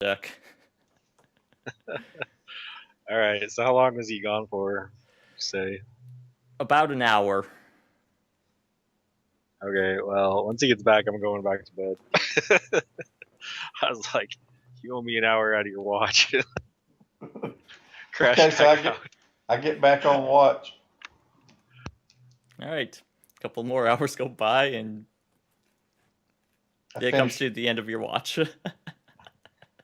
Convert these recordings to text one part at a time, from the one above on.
deck. All right. So how long is he gone for? Say. About an hour. Okay. Well, once he gets back, I'm going back to bed. I was like, you owe me an hour out of your watch. Crash Okay, so back I get back on watch. All right. A couple more hours go by, and it comes to the end of your watch.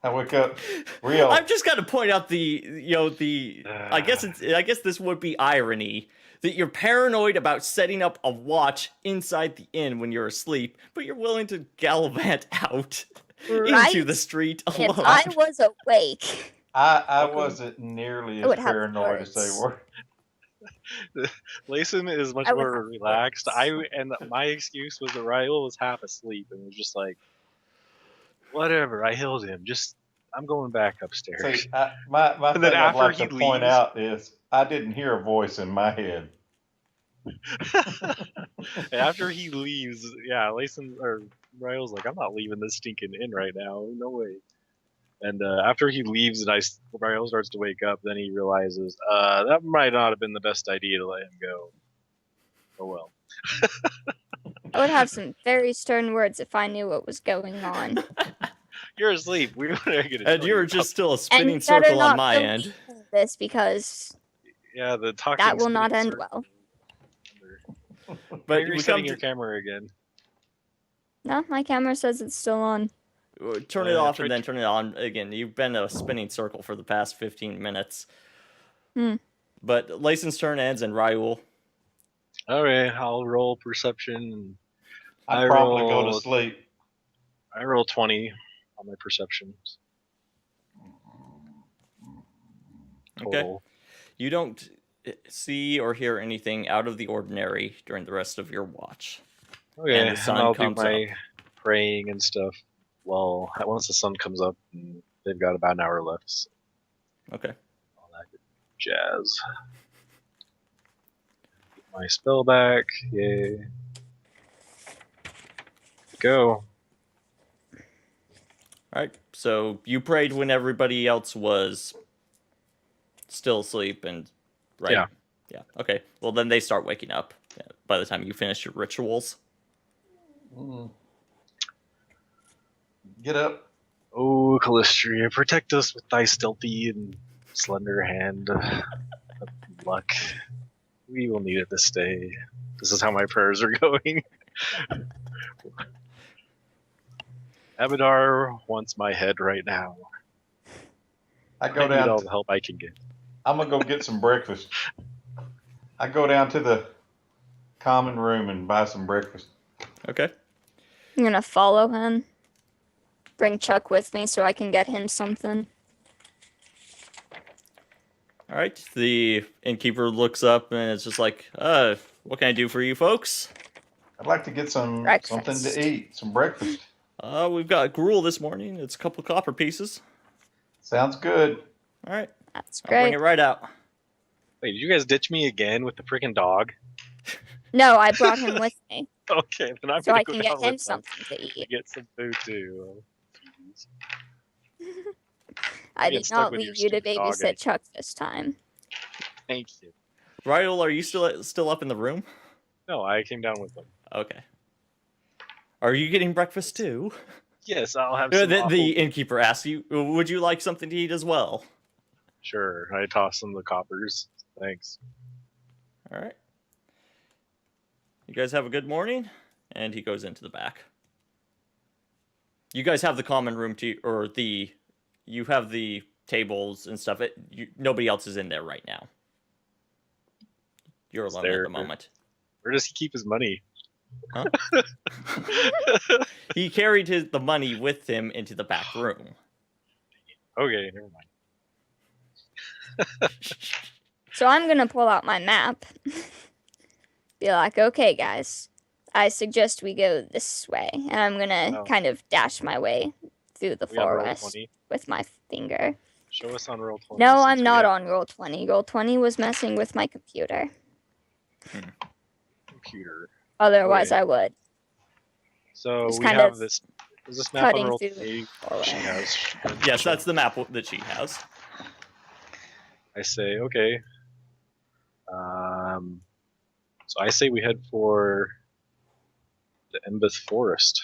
I wake up. Real. I'm just gonna point out I guess this would be irony that you're paranoid about setting up a watch inside the inn when you're asleep, but you're willing to gallivant out into the street alone. If I was awake, I wasn't nearly as paranoid as they were. Layson is much more relaxed. And my excuse was that Raul was half asleep and was just like, whatever, I healed him. I'm going back upstairs. See, my thing I'd like to point out is I didn't hear a voice in my head. After he leaves, Layson or Raul's like, I'm not leaving this stinking inn right now. No way. And after he leaves and Raul starts to wake up, then he realizes that might not have been the best idea to let him go. Oh well. I would have some very stern words if I knew what was going on. You're asleep. We don't know and you're just still a spinning circle on my end. This because the talking that will not end well. But you're resetting your camera again. No, my camera says it's still on. Turn it off and then turn it on again. You've been a spinning circle for the past 15 minutes. But Layson's turn ends and Raul. Alright, I'll roll perception. I probably go to sleep. I roll 20 on my perceptions. Okay. You don't see or hear anything out of the ordinary during the rest of your watch. Okay, and the sun I'll comes do my up. praying and stuff. Well, once the sun comes up, they've got about an hour left. So. Okay. All that good jazz. Get my spell back. Yay. Go. Alright, so you prayed when everybody else was still asleep and... Right? Yeah. Yeah, okay. Well, then they start waking up by the time you finish your rituals. Get up. Oh, Callistria, protect us with thy stealthy and slender hand of luck. We will need it this day. This is how my prayers are going. Abadar wants my head right now. I need all the help I can get. I'm gonna go get some breakfast. I go down to the common room and buy some breakfast. Okay. I'm gonna follow him. Bring Chuck with me so I can get him something. Alright, the innkeeper looks up and it's just like, what can I do for you folks? I'd like to get something to eat, some breakfast. We've got gruel this morning. It's a couple copper pieces. Sounds good. Alright. That's great. I'll bring it right out. Wait, did you guys ditch me again with the freaking dog? No, I brought him with me. Okay, then I'm so gonna I go can down get him with something to eat. Get some food too. I did not leave you to babysit Chuck this time. Thank you. Raul, are you still up in the room? No, I came down with them. Okay. Are you getting breakfast too? Yes, I'll have some. The innkeeper asked you, would you like something to eat as well? Sure. I toss them the coppers. Thanks. All right. You guys have a good morning? And he goes into the back. You guys have the common room you have the tables and stuff. Nobody else is in there right now. You're alone at the moment. Where does he keep his money? Huh? He carried the money with him into the back room. Okay, never mind. So I'm gonna pull out my map. Be like, okay, guys, I suggest we go this way, and I'm gonna kind of dash my way through the forest with my finger. Show us on roll 20. No, I'm not on roll 20. Roll 20 was messing with my computer. Computer. Otherwise, I would. So we have this Is this map on Cutting roll through 20 forest. she has? Yes, that's the map that she has. I say, okay. So I say we head for the Embeth Forest.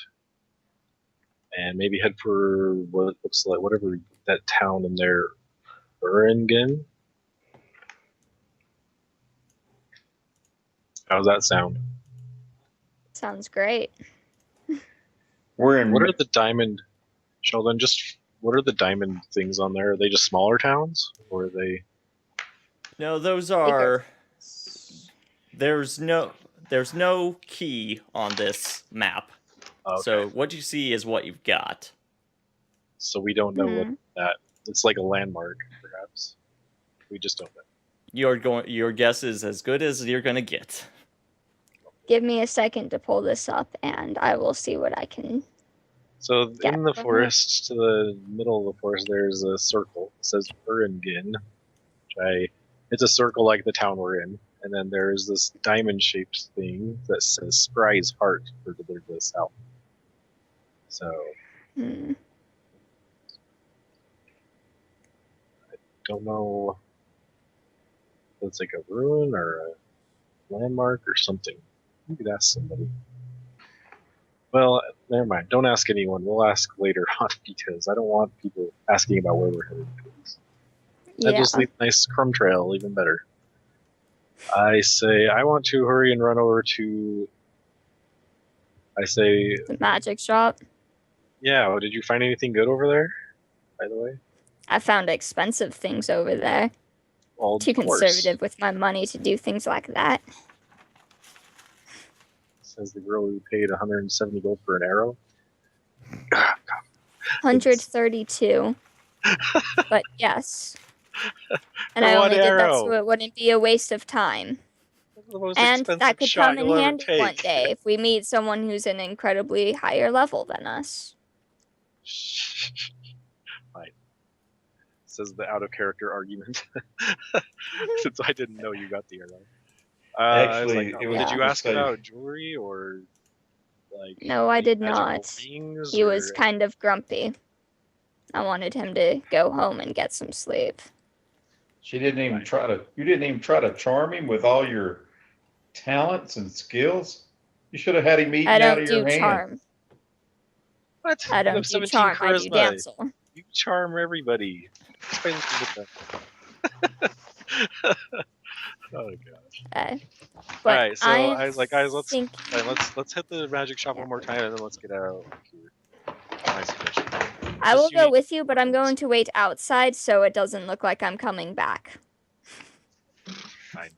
And maybe head for what looks like whatever that town in there, Uringen. How's that sound? Sounds great. We're in. What are the diamond, Sheldon? Just what are the diamond things on there? Are they just smaller towns, or are they? No, those Bigger. are. There's no key on this map. Okay. So what you see is what you've got. So we don't know what that. It's like a landmark, perhaps. We just don't know. Your guess is as good as you're gonna get. Give me a second to pull this up, and I will see what I can. So Yeah, in the go ahead. forest, to the middle of the forest, there's a circle. It says Uringen. It's a circle like the town we're in. And then there's this diamond-shaped thing that says Spry's Heart further to the south. So, don't know if it's like a ruin or a landmark or something. You could ask somebody. Well, never mind. Don't ask anyone. We'll ask later on because I don't want people asking about where we're headed. That Yeah. just leads a nice crumb trail, even better. I say I want to hurry and run over to. I say, The magic shop. yeah. Did you find anything good over there? By the way, I found expensive things over there. well, Too of course. conservative with my money to do things like that. Says the girl who paid 170 gold for an arrow. 132. But yes. And For I one only did that arrow. so it wouldn't be a waste of time. That's the most And expensive that could shot come in you'll ever handy one take. day if we meet someone who's an incredibly higher level than us. Fine. Says the out of character argument. Since I didn't know you got the arrow. Actually, like, it was did you to ask say- about jewelry or like? No, I did magical not. Rings He was or- kind of grumpy. I wanted him to go home and get some sleep. She didn't even try to. You didn't even try to charm him with all your talents and skills. You should have had him eating I out don't of do your hand. charm. What? I You don't have do 17 charm. I do charisma. damsel. You charm everybody. Try looking at that. Oh gosh. But All right, so I was like, guys, let's think let's hit the magic shop one more time, and then let's get out of here. My suggestion. I will Just go unique with you, but I'm weapons. going to wait outside so it doesn't look like I'm coming back. Fine.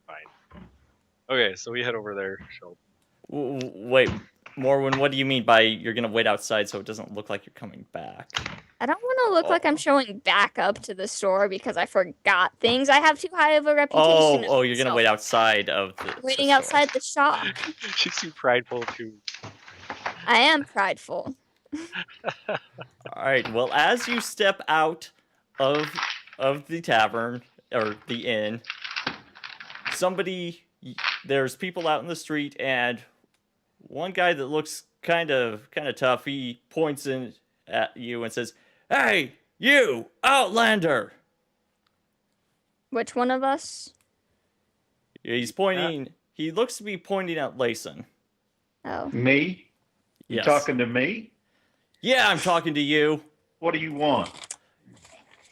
Okay, so we head over there. Sheldon. Wait, Morwen, what do you mean by you're gonna wait outside so it doesn't look like you're coming back? I don't want to look like I'm showing back up to the store because I forgot things. I have too high of a reputation. Oh, you're gonna wait outside of the Waiting store. outside the shop. She's too prideful to. I am prideful. All right. Well, as you step out of the tavern or the inn, there's people out in the street, and one guy that looks kind of tough. He points in at you and says, "Hey, you, Outlander!" Which one of us? He's pointing. He looks to be pointing at Layson. Oh. Me? You Yes. talking to me? Yeah, I'm talking to you. What do you want?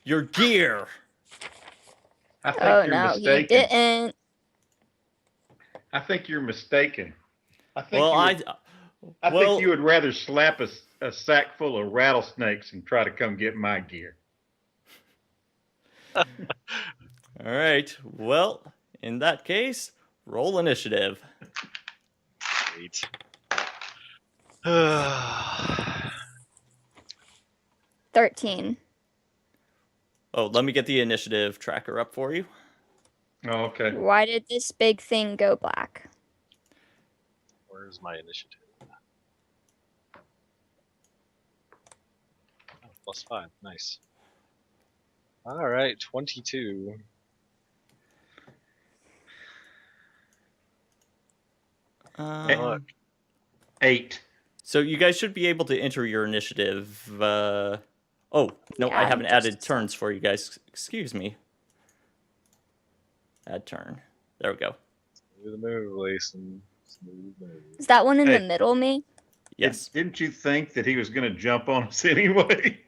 Your gear. I think Oh you're no, he mistaken. didn't. I think you're mistaken. I think Well, I think you would rather slap a sack full of rattlesnakes and try to come get my gear. All right. Well, in that case, roll initiative. Wait. 13. Oh, let me get the initiative tracker up for you. Oh, okay. Why did this big thing go black? Where's my initiative? Oh, +5. Nice. All right, 22. Um, 8. So you guys should be able to enter your initiative. Oh, no, Yeah, I haven't just added turns for you guys. Excuse me. Add turn. There we go. Smooth move, Layson. Smooth move. Is that one in Hey. the middle, me? Yes. Didn't you think that he was going to jump on us anyway?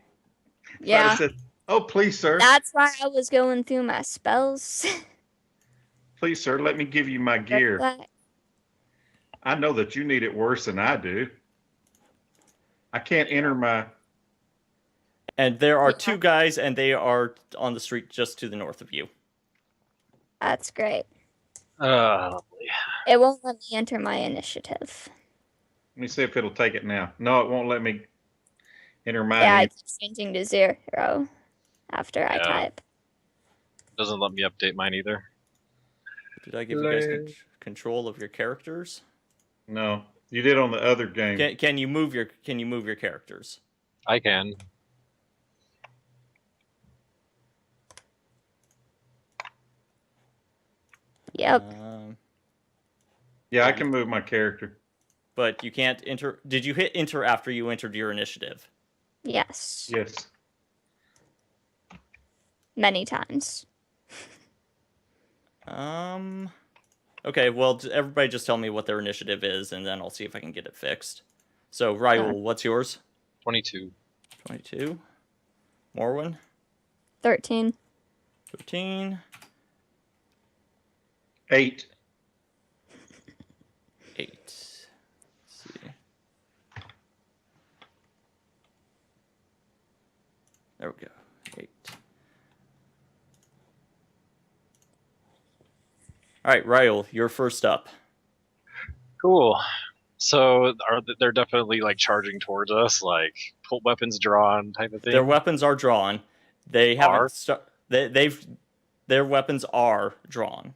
I'd Yeah. have said, "Oh, please, sir. That's why I was going through my spells. Please, sir, let me give you my gear. I know that you need it worse than I do. I can't enter my." And there are Yeah. 2 guys, and they are on the street just to the north of you. That's great. Lovely. It won't let me enter my initiative. Let me see if it'll take it now. No, it won't let me enter mine. Yeah, I either. keep changing to 0 after I Yeah. type. Doesn't let me update mine either. Did I give you guys control of your characters? No, you did on the other game. Can you move your characters? I can. Yep. Yeah, I can move my character. But you can't enter. Did you hit enter after you entered your initiative? Yes. Yes. Many times. Okay, well, everybody just tell me what their initiative is, and then I'll see if I can get it fixed. So, Raul, what's yours? 22. 22. Morwin? 13. 13. 8. 8. Let's see. There we go. 8. All right, Raul, you're first up. Cool. So they're definitely like charging towards us, like pull weapons drawn type of thing. Their weapons are drawn. They haven't. Their weapons are drawn.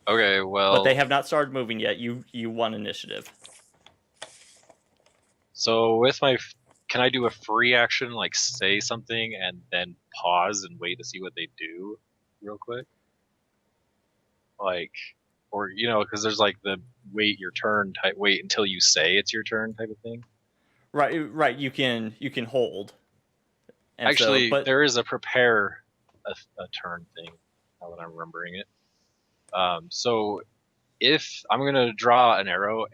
Okay, well. But they have not started moving yet. You won initiative. So with can I do a free action, like say something and then pause and wait to see what they do, real quick? Like, or because there's like the wait your turn type, wait until you say it's your turn type of thing. Right. You can hold. And actually, but there is a prepare a turn thing. Now that I'm remembering it. So if I'm gonna draw an arrow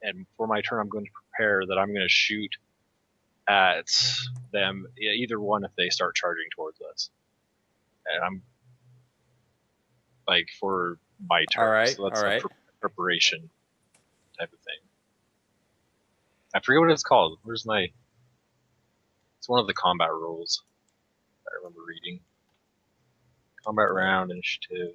and for my turn I'm going to prepare that I'm going to shoot at them, either one, if they start charging towards us, and I'm like for my turn. All right. So that's all right. a preparation type of thing. I forget what it's called. Where's my? It's one of the combat rules I remember reading. Combat round initiative.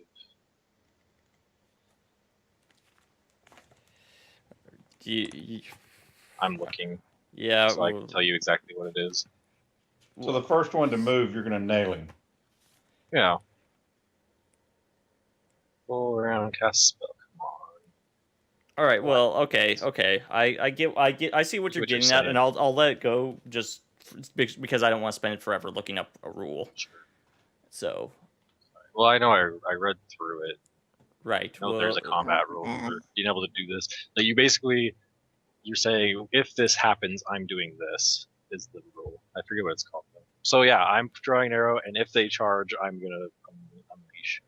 I'm looking. Yeah. So I can tell you exactly what it is. So the first one to move, you're going to nail him. Yeah. Roll around, cast spell. Come on. All right. Well, okay. I see what you're getting at, and I'll let it go just because I don't want to spend it forever looking up a rule. Sure. So. Well, I know I read through it. Right. I know there's a combat rule for being able to do this. So you're saying if this happens, I'm doing this is the rule. I forget what it's called though. So yeah, I'm drawing an arrow, and if they charge, I'm gonna unleash.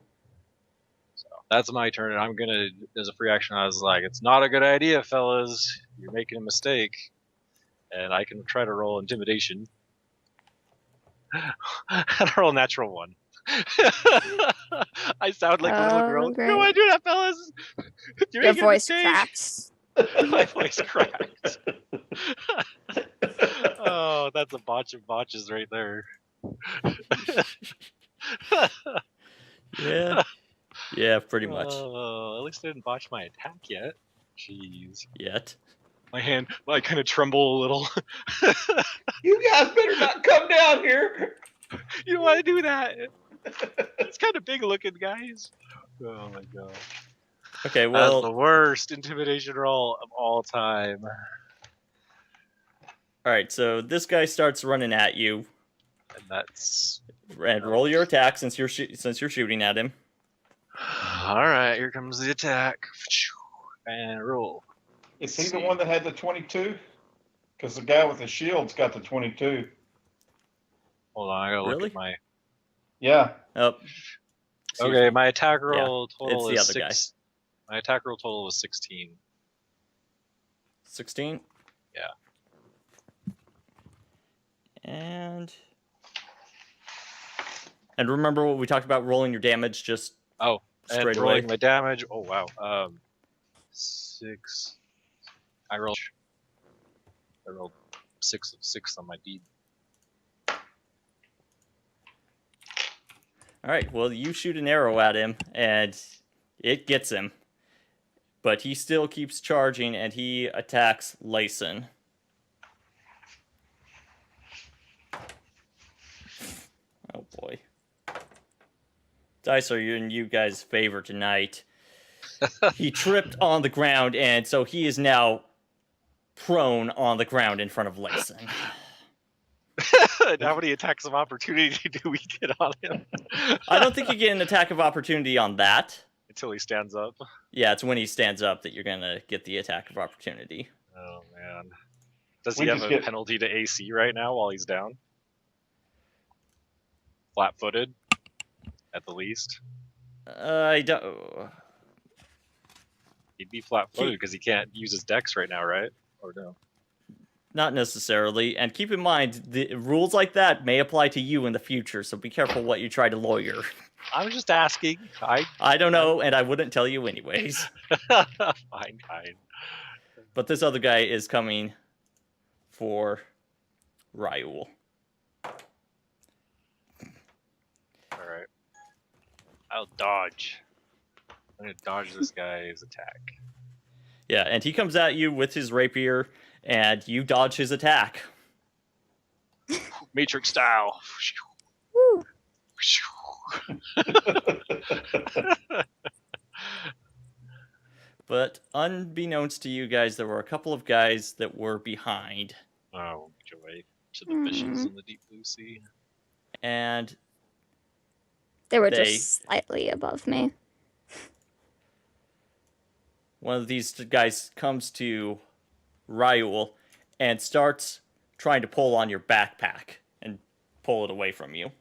So that's my turn, and I'm gonna, as a free action, I was like, it's not a good idea, fellas. You're making a mistake, and I can try to roll intimidation. I roll a natural 1. I sound like a little girl. Great. No, I do that, fellas. Your voice cracks. My voice cracked. Oh, that's a botch of botches right there. Yeah, pretty much. At least I didn't botch my attack yet. Jeez. Yet. My hand, I kind of tremble a little. You guys better not come down here. You don't want to do that. It's kind of big looking, guys. Oh my god. Okay, well, that's the worst intimidation roll of all time. All right, so this guy starts running at you. And that's. And roll your attack since you're shooting at him. All right, here comes the attack. And roll. Is he the one that had the 22? Because the guy with the shield's got the 22. Hold on, I gotta look Really? at my. Yeah. Oh. Excuse Okay, me. my attack roll it's total the is other guy. 6. My attack roll total is 16. 16. Yeah. And remember what we talked about, rolling your damage just straight and away. rolling my damage. Oh wow. 6. I rolled 6 of 6 on my deed. All right. Well, you shoot an arrow at him, and it gets him. But he still keeps charging, and he attacks Lyson. Oh boy. Dice are in you guys' favor tonight. He tripped on the ground, and so he is now prone on the ground in front of Lyson. How many attacks of opportunity do we get on him? I don't think you get an attack of opportunity on that. Until he stands up. Yeah, it's when he stands up that you're going to get the attack of opportunity. Oh, man. Does We he have just a get- penalty to AC right now while he's down? Flat-footed, at the least. I don't... He'd be flat-footed because he can't use his dex right now, right? Or no? Not necessarily. And keep in mind, the rules like that may apply to you in the future, so be careful what you try to lawyer. I was just asking. I don't know, and I wouldn't tell you anyways. Fine. But this other guy is coming for Raoul. Alright. I'll dodge. I'm gonna dodge this guy's attack. Yeah, and he comes at you with his rapier, and you dodge his attack. Matrix style. Woo. But unbeknownst to you guys, there were a couple of guys that were behind. Oh, joy to the fishes in the deep blue sea. And They were They- just slightly above me. one of these guys comes to Raoul and starts trying to pull on your backpack and pull it away from you.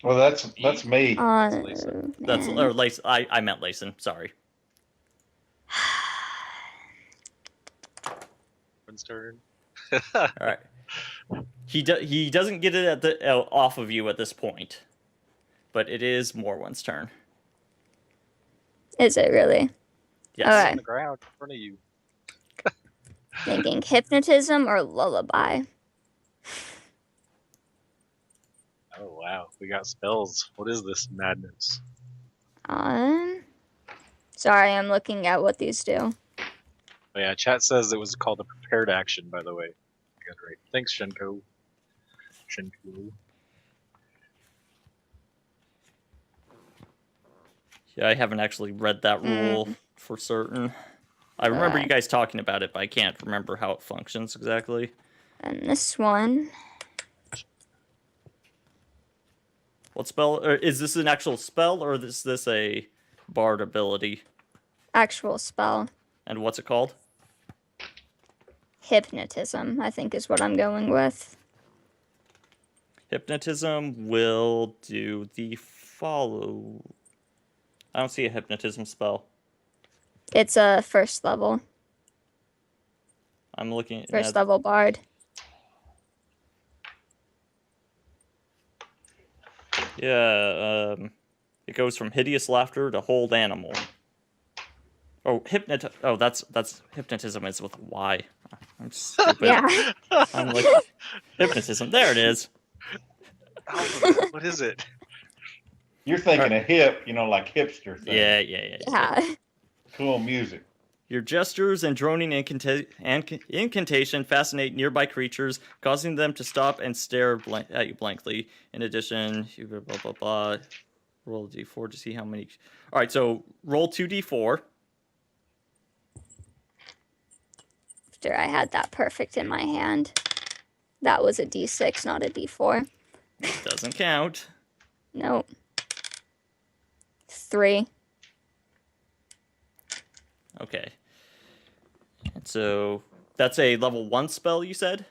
Well, that's me. Lyson. That's Man. or Lace. I meant Layson. Sorry. One's turn. All right. He doesn't get it at the off of you at this point, but it is Morwen's turn. Is it really? Yes. All right. On the ground in front of you. Thinking hypnotism or lullaby. Oh wow, we got spells. What is this madness? Sorry, I'm looking at what these do. Oh yeah, chat says it was called a prepared action, by the way. Good, right. Thanks, Shenko. Yeah, I haven't actually read that rule for certain. I remember you guys talking about it, but I can't remember how it functions exactly. And this one. What spell? Or is this an actual spell, or is this a bard ability? Actual spell. And what's it called? Hypnotism, I think is what I'm going with. Hypnotism will do the follow. I don't see a hypnotism spell. It's a first level. I'm looking First at level bard. Yeah, it goes from hideous laughter to hold animal. Oh, Oh, that's hypnotism is with a Y. I'm stupid. Yeah. I'm like hypnotism. There it is. Oh, what is it? You're thinking a hip, like hipster thing. Yeah. Yeah. Cool music. Your gestures and droning incantation fascinate nearby creatures, causing them to stop and stare at you blankly. In addition, you blah blah blah. Roll a d4 to see how many. All right, so roll 2d4. After I had that perfect in my hand. That was a d6, not a d4. Doesn't count. Nope. 3. Okay. So that's a level 1 spell, you said?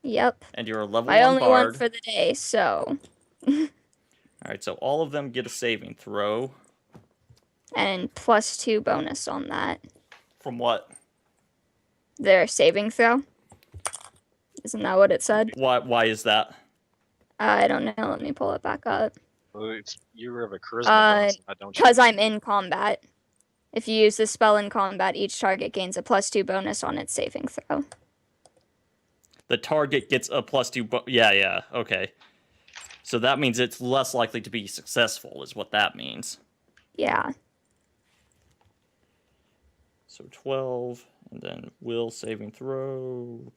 Yep. And you're a level My 1 only bard. one for the day, so. Alright, so all of them get a saving throw. And +2 bonus on that. From what? Their saving throw. Isn't that what it said? Why is that? I don't know. Let me pull it back up. Well, you have a charisma bonus, don't you? Because I'm in combat. If you use this spell in combat, each target gains a +2 bonus on its saving throw. The target gets a +2. Yeah, okay. So that means it's less likely to be successful, is what that means. Yeah. So 12, and then will saving throw.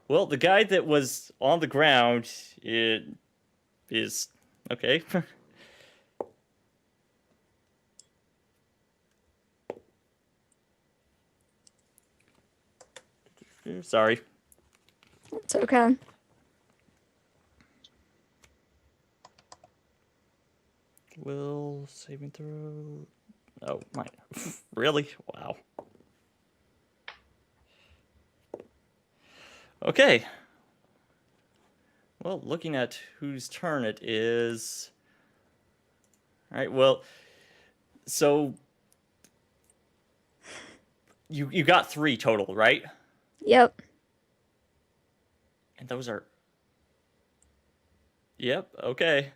Well, the guy that was on the ground is okay. Sorry. It's okay. Will saving throw. Oh my! Really? Wow. Okay. Well, looking at whose turn it is. All right. Well, so you got 3 total, right? Yep. And those are. Yep. Okay.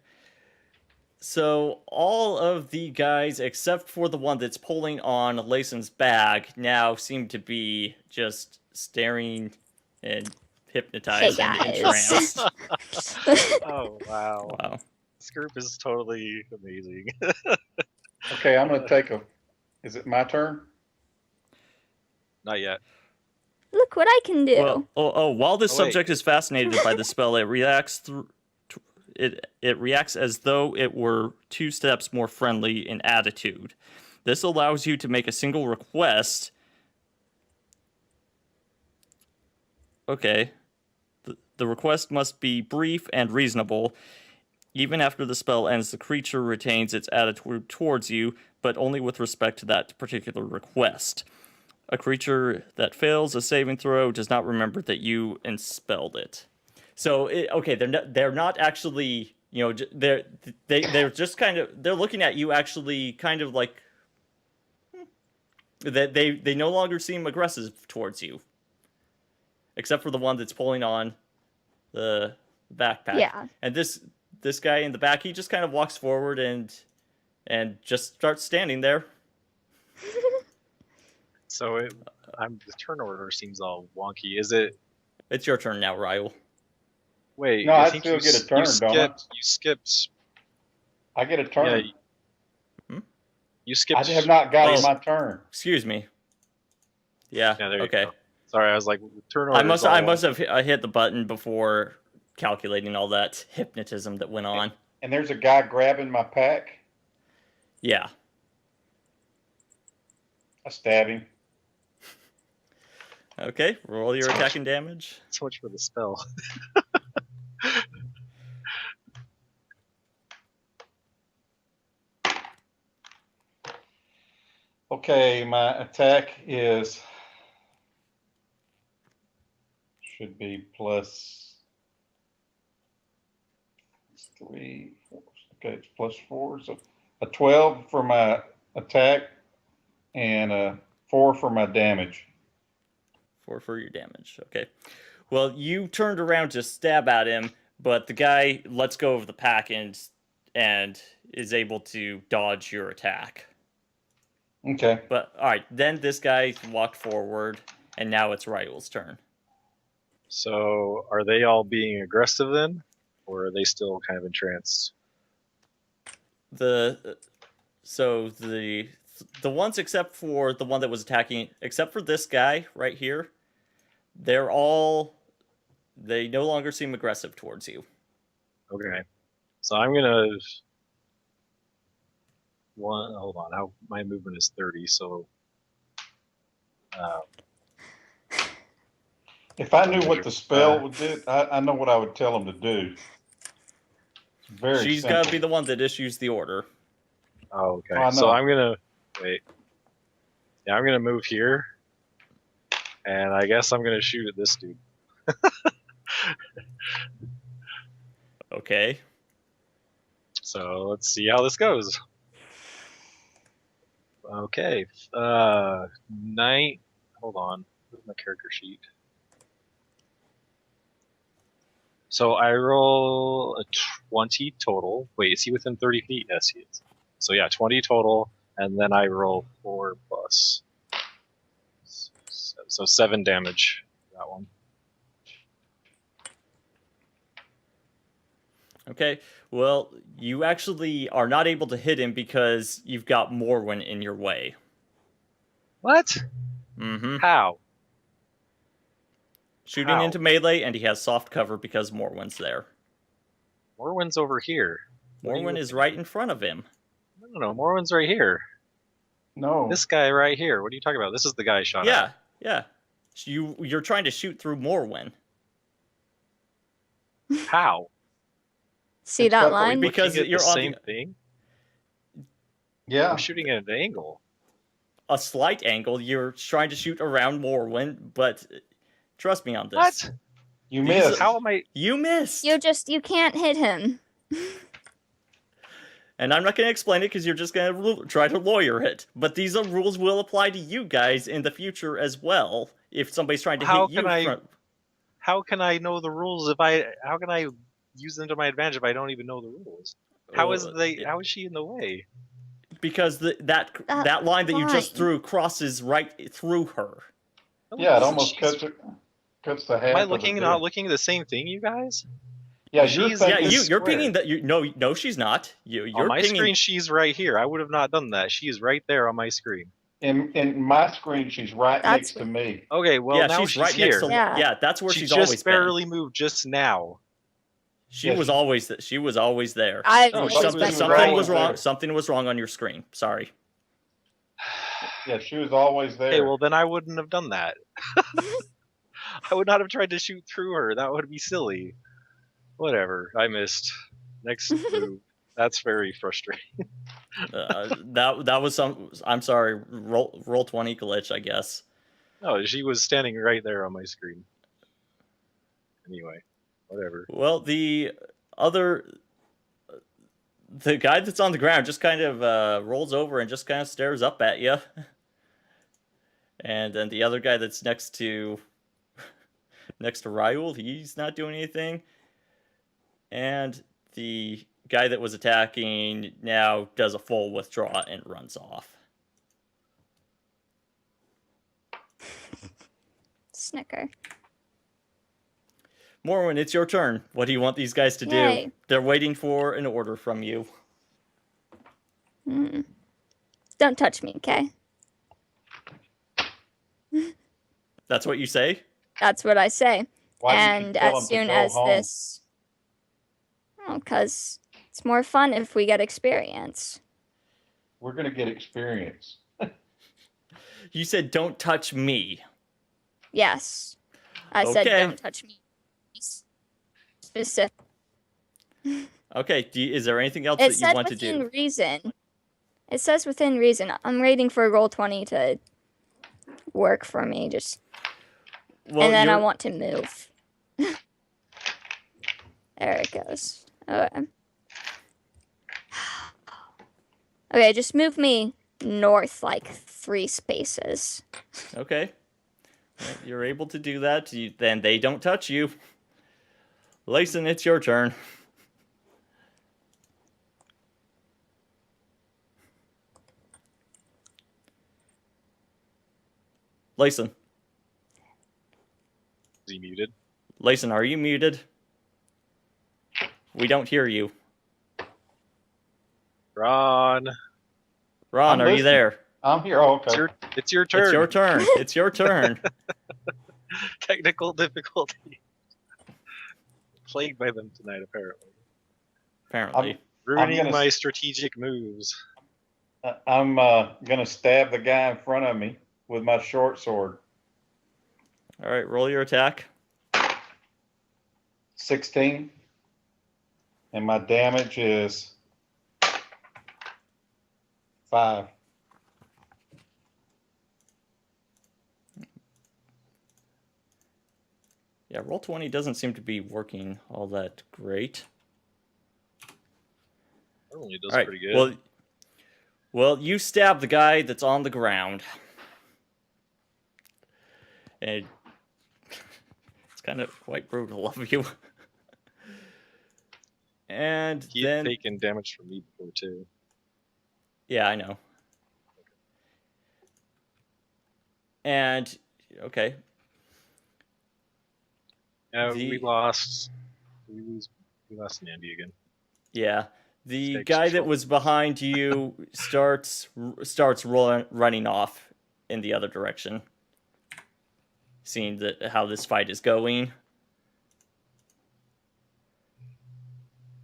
So all of the guys, except for the one that's pulling on Lason's bag, now seem to be just staring and hypnotized and entranced. Oh, wow. Wow. This group is totally amazing. Okay, I'm gonna take a. Is it my turn? Not yet. Look what I can do. Well, while this Oh, wait. subject is fascinated by the spell, it reacts it reacts as though it were 2 steps more friendly in attitude. This allows you to make a single request. Okay. The request must be brief and reasonable. Even after the spell ends, the creature retains its attitude towards you, but only with respect to that particular request. A creature that fails a saving throw does not remember that you enspelled it. So okay, they're not actually, they're just kind of, they're looking at you actually kind of like that they no longer seem aggressive towards you, except for the one that's pulling on the backpack. Yeah. And this guy in the back, he just kind of walks forward and just starts standing there. So the turn order seems all wonky. Is it? It's your turn now, Ryle. Wait, No, I I think still you, get a you turn, don't I? You skipped. I get a turn. Yeah, you skipped. I have not gotten Oh. my turn. Excuse me. Yeah. Yeah, there you Okay. go. Sorry, I was like, turn order. I must have hit the button before calculating all that hypnotism that went on. And there's a guy grabbing my pack. Yeah. I stab him. Okay. Roll your attacking damage. So much for the spell. Okay, my attack should be plus 3, 4. Okay, it's +4. So a 12 for my attack and a 4 for my damage. 4 for your damage. Okay. Well, you turned around to stab at him, but the guy lets go of the pack and is able to dodge your attack. Okay. But all right, then this guy walked forward, and now it's Ryul's turn. So, are they all being aggressive then, or are they still kind of entranced? The ones except for the one that was attacking, except for this guy right here, they no longer seem aggressive towards you. Okay. So I'm gonna hold on. My movement is 30, so If I knew what the spell would do, I know what I would tell them to do. It's very She's simple. got to be the one that issues the order. Oh, okay. Oh, I So know. I'm gonna wait. Yeah, I'm gonna move here, and I guess I'm gonna shoot at this dude. Okay. So let's see how this goes. Okay. Night. Hold on. Where's my character sheet? So I roll a 20 total. Wait, is he within 30 feet? Yes, he is. So yeah, 20 total, and then I roll 4 plus. So 7 damage. That one. Okay. Well, you actually are not able to hit him because you've got Morwen in your way. What? Mm-hmm. How? Shooting How? into melee, and he has soft cover because Morwen's there. Morwen's over here. What are you Morwen is looking right in front of him. at? No, Morwen's right here. No. This guy right here. What are you talking about? This is the guy I shot at. Yeah. You're trying to shoot through Morwen. How? See It's that got the- line? Because Looking at you're the on same thing? Yeah. I'm shooting at an angle. a slight angle. You're trying to shoot around Morwen, but trust me on this. What? You These- missed. How am I? You missed. You can't hit him. And I'm not going to explain it because you're just going to try to lawyer it. But these rules will apply to you guys in the future as well. If somebody's trying to How hit you, can I- How can I know the rules if I? How can I use them to my advantage if I don't even know the rules? How is she in the way? Because that line that you just line. threw crosses right through her. No, Yeah, it doesn't. almost She's- cuts the half. Am I of the looking, deal. not looking at the same thing, you guys? Yeah, you're She's- Yeah, thinking. you're square. pinging that. No, she's not. You're On my pinging. screen, she's right here. I would have not done that. She is right there on my screen. In my screen, she's right That's next to me. Okay, well yeah, now she's right here. next to. Yeah. Yeah, that's where she she's just always been. barely moved just now. She Yeah, was always there. I No, was she was Something right was wrong. there. Something was wrong on your screen. Sorry. Yeah, she was always there. Okay, well then I wouldn't have done that. I would not have tried to shoot through her. That would be silly. Whatever. I missed. Next move. That's very frustrating. That was some. I'm sorry. Roll 20 glitch, I guess. No, she was standing right there on my screen. Anyway, whatever. Well, the guy that's on the ground just kind of rolls over and just kind of stares up at you. And then the other guy that's next to Raul, he's not doing anything. And the guy that was attacking now does a full withdraw and runs off. Snicker. Morwen, it's your turn. What do you want these guys to Yay. do? They're waiting for an order from you. Don't touch me, okay? That's what you say? That's what I say. Why didn't And you tell as them to soon go as home? this. Oh, because it's more fun if we get experience. We're gonna get experience. You said, don't touch me. Yes. I said Okay. don't touch me. Specific. Okay, is there anything else It that you said want to within do? reason. It says within reason. I'm waiting for roll 20 to work for me. Just Well, and then I you're- want to move. There it goes. Okay. Okay, just move me north like 3 spaces. Okay. Well, you're able to do that. Then they don't touch you. Layson, it's your turn. Layson. Is he muted? Layson, are you muted? We don't hear you. Ron, Ron, I'm are you listening. there? I'm here. Oh, it's okay. your turn. It's your turn. It's your turn. Technical difficulty. Plagued by them tonight, apparently. Apparently. Ruining gonna my s- strategic moves. I'm gonna stab the guy in front of me with my short sword. All right, roll your attack. 16, and my damage is 5. Yeah, Roll20 doesn't seem to be working all that great. Normally it does All right. pretty good. Well, you stab the guy that's on the ground. And it's kind of quite brutal of you. And He then... had taken damage from me before, too. Yeah, I know. And, okay. Yeah, we lost Mandy again. Yeah. The Takes guy that control. was behind you starts running off in the other direction. Seeing how this fight is going.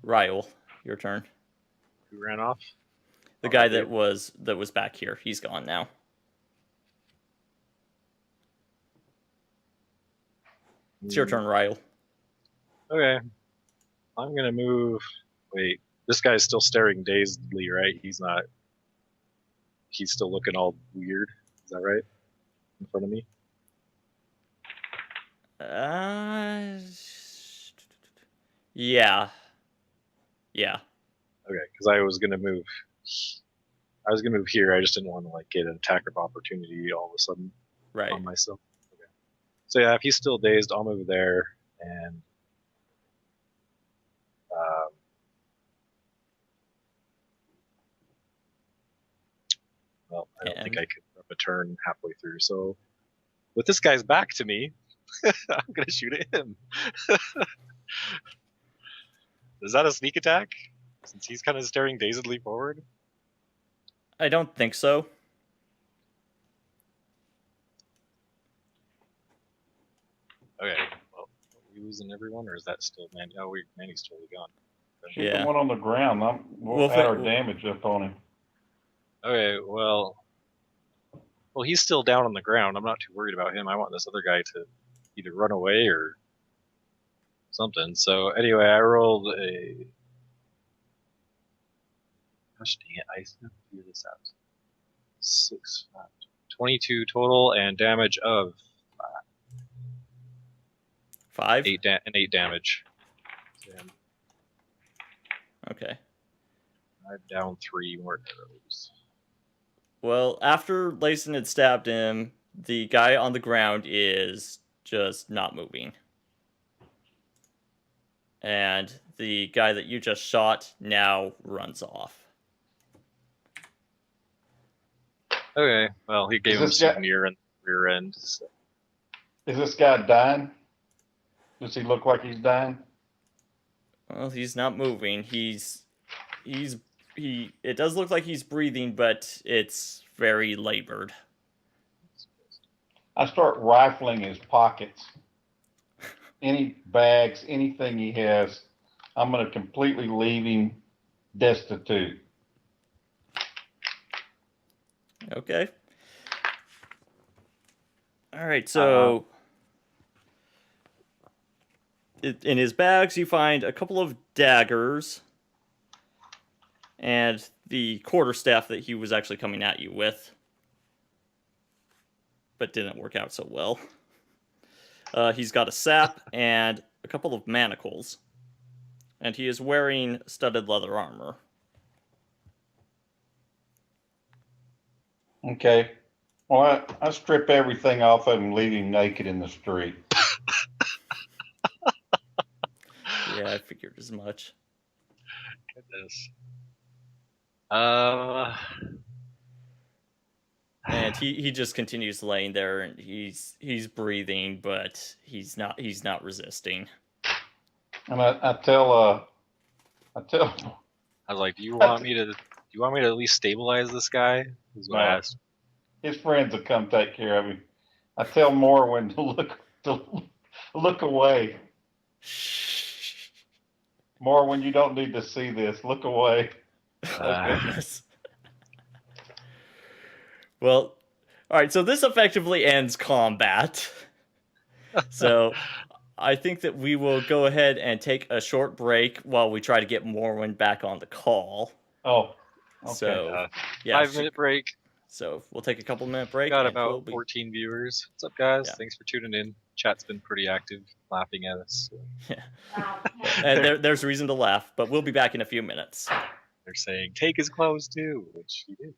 Ryle, your turn. Who ran off? The guy that was back here. He's gone now. It's your turn, Ryle. Okay. I'm gonna move. Wait, this guy's still staring dazedly, right? He's not. He's still looking all weird. Is that right? In front of me? Yeah. Yeah. Okay, because I was gonna move. I was gonna move here. I just didn't want to like get an attack of opportunity all of a sudden Right. on myself. Okay. So yeah, if he's still dazed, I'll move there and. Well, I don't think I could up a turn halfway through. So, with this guy's back to me, I'm gonna shoot at him. Is that a sneak attack? Since he's kind of staring dazedly forward. I don't think so. Okay. Well, are we losing everyone, or is that still Mandy? Oh, Mandy's totally gone. Shoot Yeah. the one on the ground. We'll add our damage up on him. Okay. Well, he's still down on the ground. I'm not too worried about him. I want this other guy to either run away or something. So anyway, I rolled a. Gosh dang it! I have to figure this out. 6, 5, 22 total, and damage of 5? 8 damage. Okay. I'm down 3 more arrows. Well, after Layson had stabbed him, the guy on the ground is just not moving. And the guy that you just shot now runs off. Okay, well, he gave him a souvenir in the rear end. So. Is this guy dying? Does he look like he's dying? Well, he's not moving. It does look like he's breathing, but it's very labored. I start rifling his pockets. Any bags, anything he has, I'm going to completely leave him destitute. Okay. All right, so in his bags you find a couple of daggers and the quarterstaff that he was actually coming at you with, but didn't work out so well. He's got a sap and a couple of manacles, and he is wearing studded leather armor. Okay. Well, I strip everything off of him, leave him naked in the street. Yeah, I figured as much. Goodness. And he just continues laying there, and he's breathing, but he's not resisting. And I tell. I was like, do you want me to at least stabilize this guy? Is what I asked. His friends will come take care of him. I tell Morwen to look away. Morwen, you don't need to see this. Look away. Oh, goodness. Well, all right, so this effectively ends combat. So I think that we will go ahead and take a short break while we try to get Morwen back on the call. Oh, Okay. So yeah, 5-minute break. So we'll take a couple minute break. Got and about we'll be... 14 viewers. What's up, guys? Yeah. Thanks for tuning in. Chat's been pretty active, laughing at us. So. Yeah. And there's reason to laugh, but we'll be back in a few minutes. They're saying, take his clothes too, which he did.